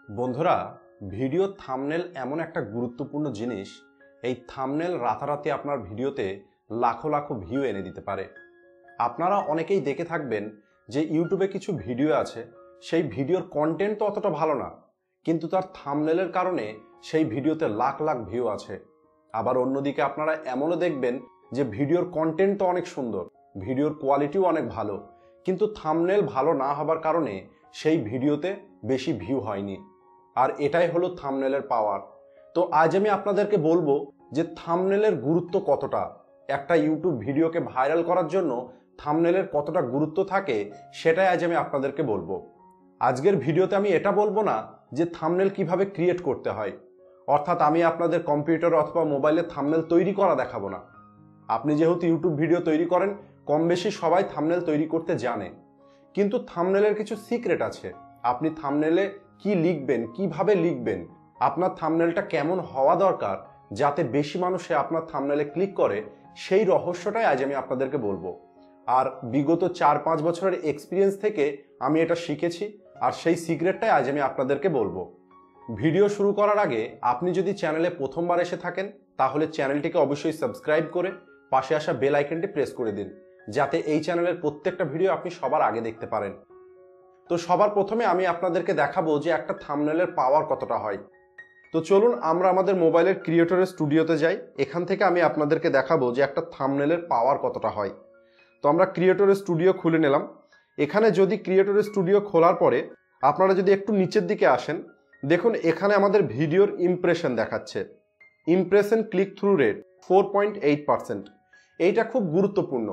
বন্ধুরা, video thumbnail এমন একটা গুরুত্বপূর্ণ জিনিস। এই থাম্বনেল রাতারাতি আপনার ভিডিওতে লাখো লাখো ভিউ এনে দিতে পারে। আপনারা অনেকেই দেখে থাকবেন যে ইউটিউবে কিছু ভিডিও আছে, সেই ভিডিওর কন্টেন্ট তো অতটা ভালো না, কিন্তু তার থাম্বনেলের কারণে সেই ভিডিওতে লাখ লাখ ভিউ আছে। আবার অন্যদিকে আপনারা এমনও দেখবেন যে ভিডিওর কন্টেন্ট তো অনেক সুন্দর, ভিডিওর কোয়ালিটিও অনেক ভালো, কিন্তু থাম্বনেল ভালো না হবার কারণে সেই ভিডিওতে বেশি ভিউ হয়নি। আর এটাই হলো থাম্বনেলের পাওয়ার। তো আজ আমি আপনাদেরকে বলবো যে থাম্বনেলের গুরুত্ব কতটা, একটা ইউটিউব ভিডিওকে ভাইরাল করার জন্য থাম্বনেলের কতটা গুরুত্ব থাকে, সেটাই আজ আমি আপনাদেরকে বলবো। আজকের ভিডিওতে আমি এটা বলবো না যে থাম্বনেল কিভাবে ক্রিয়েট করতে হয়, অর্থাৎ আমি আপনাদের কম্পিউটার অথবা মোবাইলে থাম্বনেল তৈরি করা দেখাবো না। আপনি যেহেতু ইউটিউব ভিডিও তৈরি করেন, কম বেশি সবাই থাম্বনেল তৈরি করতে জানে, কিন্তু থাম্বনেলের কিছু সিক্রেট আছে। আপনি থাম্বনেলে কি লিখবেন, কিভাবে লিখবেন, আপনার থাম্বনেলটা কেমন হওয়া দরকার যাতে বেশি মানুষে আপনার থাম্বনেলে ক্লিক করে, সেই রহস্যটাই আজ আমি আপনাদেরকে বলবো। আর বিগত 4-5 বছরের এক্সপিরিয়েন্স থেকে আমি এটা শিখেছি, আর সেই সিক্রেটটাই আজ আমি আপনাদেরকে বলবো। ভিডিও শুরু করার আগে আপনি যদি চ্যানেলে প্রথমবার এসে থাকেন, তাহলে চ্যানেলটিকে অবশ্যই সাবস্ক্রাইব করে পাশে আসা বেল আইকনটি প্রেস করে দিন, যাতে এই চ্যানেলের প্রত্যেকটা ভিডিও আপনি সবার আগে দেখতে পারেন। তো সবার প্রথমে আমি আপনাদেরকে দেখাবো যে একটা থাম্বনেলের পাওয়ার কতটা হয়। তো চলুন আমরা আমাদের মোবাইলের ক্রিয়েটরের স্টুডিওতে যাই। এখান থেকে আমি আপনাদেরকে দেখাবো যে একটা থাম্বনেলের পাওয়ার কতটা হয়। তো আমরা ক্রিয়েটরের স্টুডিও খুলে নিলাম। এখানে যদি ক্রিয়েটরের স্টুডিও খোলার পরে আপনারা যদি একটু নিচের দিকে আসেন, দেখুন এখানে আমাদের ভিডিওর ইমপ্রেশন দেখাচ্ছে। Impression click through rate 4.8%। এইটা খুব গুরুত্বপূর্ণ।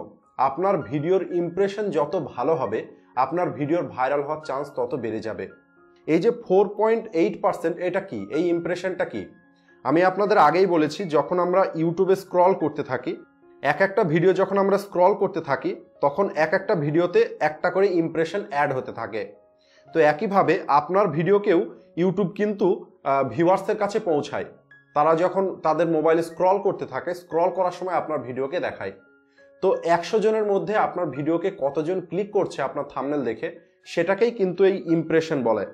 আপনার ভিডিওর ইমপ্রেশন যত ভালো হবে, আপনার ভিডিওর ভাইরাল হওয়ার চান্স তত বেড়ে যাবে। এই যে 4.8%, এটা কি, এই ইমপ্রেশনটা কি? আমি আপনাদের আগেই বলেছি, যখন আমরা ইউটিউবে স্ক্রল করতে থাকি, এক একটা ভিডিও যখন আমরা স্ক্রল করতে থাকি, তখন এক একটা ভিডিওতে একটা করে ইমপ্রেশন অ্যাড হতে থাকে। তো একইভাবে আপনার ভিডিওকেও ইউটিউব কিন্তু ভিউয়ার্সের কাছে পৌঁছায়। তারা যখন তাদের মোবাইলে স্ক্রল করতে থাকে, স্ক্রল করার সময় আপনার ভিডিওকে দেখায়। তো 100 জনের মধ্যে আপনার ভিডিওকে কতজন ক্লিক করছে আপনার থাম্বনেল দেখে, সেটাকেই কিন্তু এই ইমপ্রেশন বলে।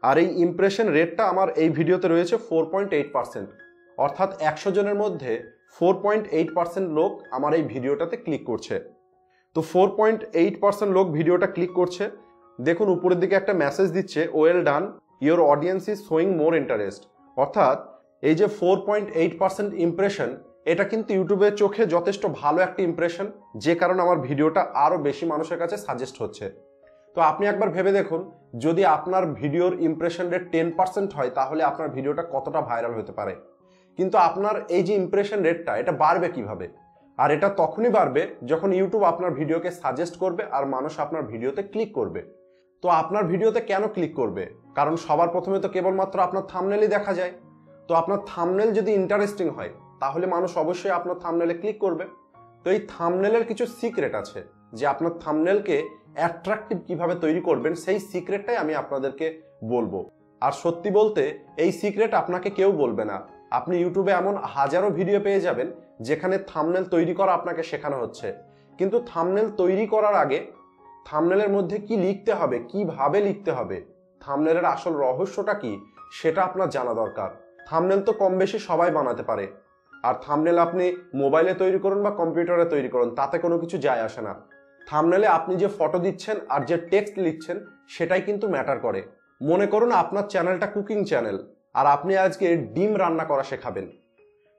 আর এই ইমপ্রেশন রেটটা আমার এই ভিডিওতে রয়েছে 4.8%, অর্থাৎ 100 জনের মধ্যে 4.8% লোক আমার এই ভিডিওটাতে ক্লিক করছে। তো 4.8% লোক ভিডিওটা ক্লিক করছে। দেখুন উপরের দিকে একটা মেসেজ দিচ্ছে, well done, your audience is showing more interest. অর্থাৎ এই যে 4.8% ইমপ্রেশন, এটা কিন্তু ইউটিউবের চোখে যথেষ্ট ভালো একটা ইমপ্রেশন, যে কারণে আমার ভিডিওটা আরও বেশি মানুষের কাছে সাজেস্ট হচ্ছে। তো আপনি একবার ভেবে দেখুন, যদি আপনার ভিডিওর ইমপ্রেশন রেট 10% হয়, তাহলে আপনার ভিডিওটা কতটা ভাইরাল হতে পারে। কিন্তু আপনার এই যে ইমপ্রেশন রেটটা, এটা বাড়বে কিভাবে? আর এটা তখনই বাড়বে যখন ইউটিউব আপনার ভিডিওকে সাজেস্ট করবে আর মানুষ আপনার ভিডিওতে ক্লিক করবে। তো আপনার ভিডিওতে কেন ক্লিক করবে? কারণ সবার প্রথমে তো কেবলমাত্র আপনার থাম্বনেলই দেখা যায়। তো আপনার থাম্বনেল যদি ইন্টারেস্টিং হয়, তাহলে মানুষ অবশ্যই আপনার থাম্বনেলে ক্লিক করবে। তো এই থাম্বনেলের কিছু সিক্রেট আছে, যে আপনার থাম্বনেলকে অ্যাট্রাকটিভ কিভাবে তৈরি করবেন, সেই সিক্রেটটাই আমি আপনাদেরকে বলবো। আর সত্যি বলতে এই সিক্রেট আপনাকে কেউ বলবে না। আপনি ইউটিউবে এমন হাজারো ভিডিও পেয়ে যাবেন যেখানে থাম্বনেল তৈরি করা আপনাকে শেখানো হচ্ছে, কিন্তু থাম্বনেল তৈরি করার আগে থাম্বনেলের মধ্যে কি লিখতে হবে, কিভাবে লিখতে হবে, থাম্বনেলের আসল রহস্যটা কি, সেটা আপনার জানা দরকার। থাম্বনেল তো কম বেশি সবাই বানাতে পারে, আর থাম্বনেল আপনি মোবাইলে তৈরি করুন বা কম্পিউটারে তৈরি করুন, তাতে কোনো কিছু যায় আসে না। থাম্বনেলে আপনি যে ফটো দিচ্ছেন আর যে টেক্সট লিখছেন, সেটাই কিন্তু ম্যাটার করে। মনে করুন আপনার চ্যানেলটা কুকিং চ্যানেল, আর আপনি আজকে ডিম রান্না করা শেখাবেন।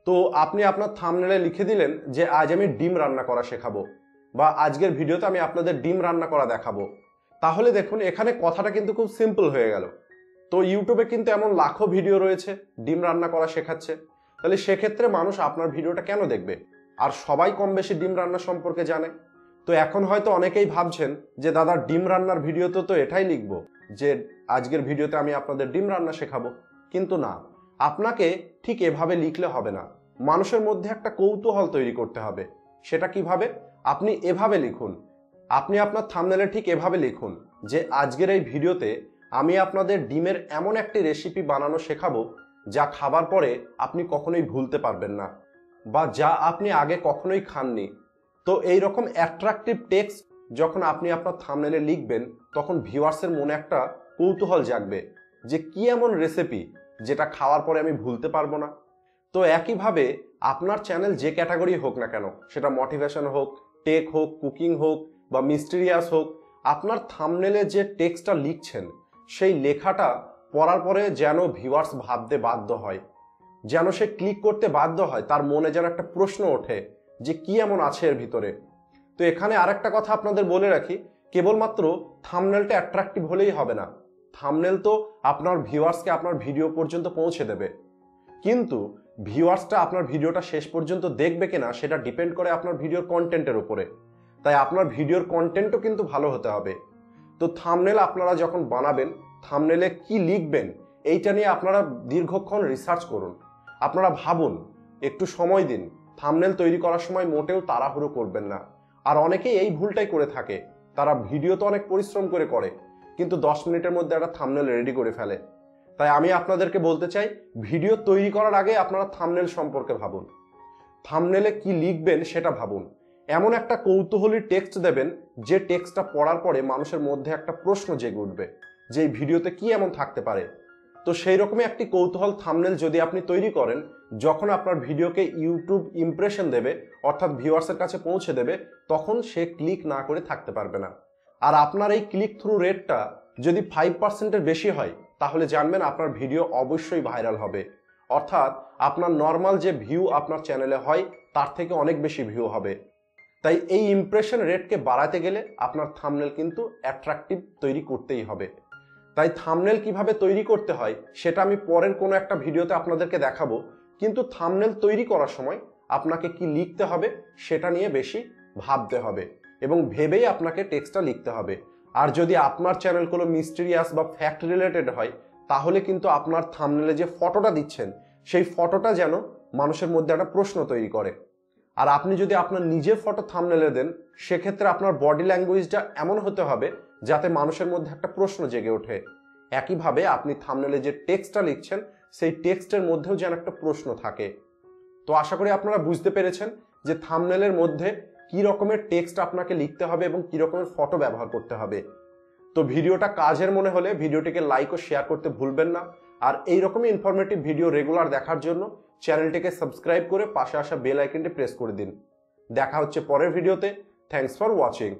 তো আপনি আপনার থাম্বনেলে লিখে দিলেন যে আজ আমি ডিম রান্না করা শেখাবো, বা আজকের ভিডিওতে আমি আপনাদের ডিম রান্না করা দেখাবো। তাহলে দেখুন এখানে কথাটা কিন্তু খুব সিম্পল হয়ে গেল। তো ইউটিউবে কিন্তু এমন লাখো ভিডিও রয়েছে ডিম রান্না করা শেখাচ্ছে, তাহলে সেক্ষেত্রে মানুষ আপনার ভিডিওটা কেন দেখবে? আর সবাই কম বেশি ডিম রান্না সম্পর্কে জানে। তো এখন হয়তো অনেকেই ভাবছেন যে দাদা, ডিম রান্নার ভিডিওতে তো এটাই লিখবো যে আজকের ভিডিওতে আমি আপনাদের ডিম রান্না শেখাবো, কিন্তু না, আপনাকে ঠিক এভাবে লিখলে হবে না। মানুষের মধ্যে একটা কৌতূহল তৈরি করতে হবে। সেটা কিভাবে? আপনি এভাবে লিখুন, আপনি আপনার থাম্বনেলে ঠিক এভাবে লিখুন যে আজকের এই ভিডিওতে আমি আপনাদের ডিমের এমন একটি রেসিপি বানানো শেখাবো যা খাবার পরে আপনি কখনোই ভুলতে পারবেন না, বা যা আপনি আগে কখনোই খাননি। তো এই রকম অ্যাট্রাকটিভ টেক্সট যখন আপনি আপনার থাম্বনেলে লিখবেন, তখন ভিউয়ার্সের মনে একটা কৌতূহল জাগবে যে কি এমন রেসিপি যেটা খাওয়ার পরে আমি ভুলতে পারবো না। তো একইভাবে আপনার চ্যানেল যে ক্যাটাগরি হোক না কেন, সেটা মোটিভেশন হোক, টেক হোক, কুকিং হোক বা মিস্টিরিয়াস হোক, আপনার থাম্বনেলে যে টেক্সটটা লিখছেন সেই লেখাটা পড়ার পরে যেন ভিউয়ার্স ভাবতে বাধ্য হয়, যেন সে ক্লিক করতে বাধ্য হয়, তার মনে যেন একটা প্রশ্ন ওঠে যে কি এমন আছে এর ভিতরে। তো এখানে আরেকটা কথা আপনাদের বলে রাখি, কেবলমাত্র থাম্বনেলটা অ্যাট্রাকটিভ হলেই হবে না। থাম্বনেল তো আপনার ভিউয়ার্সকে আপনার ভিডিও পর্যন্ত পৌঁছে দেবে, কিন্তু ভিউয়ার্সটা আপনার ভিডিওটা শেষ পর্যন্ত দেখবে কিনা সেটা ডিপেন্ড করে আপনার ভিডিওর কন্টেন্টের উপরে। তাই আপনার ভিডিওর কন্টেন্টও কিন্তু ভালো হতে হবে। তো থাম্বনেল আপনারা যখন বানাবেন, থাম্বনেলে কি লিখবেন এইটা নিয়ে আপনারা দীর্ঘক্ষণ রিসার্চ করুন, আপনারা ভাবুন, একটু সময় দিন। থাম্বনেল তৈরি করার সময় মোটেও তাড়াহুড়ো করবেন না। আর অনেকেই এই ভুলটাই করে থাকে, তারা ভিডিও তো অনেক পরিশ্রম করে কিন্তু 10 মিনিটের মধ্যে একটা থাম্বনেল রেডি করে ফেলে। তাই আমি আপনাদেরকে বলতে চাই, ভিডিও তৈরি করার আগে আপনারা থাম্বনেল সম্পর্কে ভাবুন, থাম্বনেলে কি লিখবেন সেটা ভাবুন। এমন একটা কৌতূহলী টেক্সট দেবেন যে টেক্সটটা পড়ার পরে মানুষের মধ্যে একটা প্রশ্ন জেগে উঠবে যে এই ভিডিওতে কি এমন থাকতে পারে। তো সেই রকমই একটি কৌতূহল থাম্বনেল যদি আপনি তৈরি করেন, যখন আপনার ভিডিওকে ইউটিউব ইমপ্রেশন দেবে, অর্থাৎ ভিউয়ার্সের কাছে পৌঁছে দেবে, তখন সে ক্লিক না করে থাকতে পারবে না। আর আপনার এই ক্লিক থ্রু রেটটা যদি 5%-এর বেশি হয়, তাহলে জানবেন আপনার ভিডিও অবশ্যই ভাইরাল হবে। অর্থাৎ আপনার নর্মাল যে ভিউ আপনার চ্যানেলে হয় তার থেকে অনেক বেশি ভিউ হবে। তাই এই ইমপ্রেশন রেটকে বাড়াতে গেলে আপনার থাম্বনেল কিন্তু অ্যাট্রাকটিভ তৈরি করতেই হবে। তাই থাম্বনেল কিভাবে তৈরি করতে হয় সেটা আমি পরের কোনো একটা ভিডিওতে আপনাদেরকে দেখাবো, কিন্তু থাম্বনেল তৈরি করার সময় আপনাকে কি লিখতে হবে সেটা নিয়ে বেশি ভাবতে হবে এবং ভেবেই আপনাকে টেক্সটটা লিখতে হবে। আর যদি আপনার চ্যানেল কোনো মিস্টিরিয়াস বা ফ্যাক্ট রিলেটেড হয়, তাহলে কিন্তু আপনার থাম্বনেলে যে ফটোটা দিচ্ছেন সেই ফটোটা যেন মানুষের মধ্যে একটা প্রশ্ন তৈরি করে। আর আপনি যদি আপনার নিজের ফটো থাম্বনেলে দেন, সেক্ষেত্রে আপনার বডি ল্যাঙ্গুয়েজটা এমন হতে হবে যাতে মানুষের মধ্যে একটা প্রশ্ন জেগে ওঠে। একইভাবে আপনি থাম্বনেলে যে টেক্সটটা লিখছেন সেই টেক্সটের মধ্যেও যেন একটা প্রশ্ন থাকে। তো আশা করি আপনারা বুঝতে পেরেছেন যে থাম্বনেলের মধ্যে কি রকমের টেক্সট আপনাকে লিখতে হবে এবং কি রকমের ফটো ব্যবহার করতে হবে। তো ভিডিওটা কাজের মনে হলে ভিডিওটিকে লাইক ও শেয়ার করতে ভুলবেন না। আর এইরকমই ইনফরমেটিভ ভিডিও রেগুলার দেখার জন্য চ্যানেলটিকে সাবস্ক্রাইব করে পাশে আসা বেল আইকনটি প্রেস করে দিন। দেখা হচ্ছে পরের ভিডিওতে। Thanks for watching.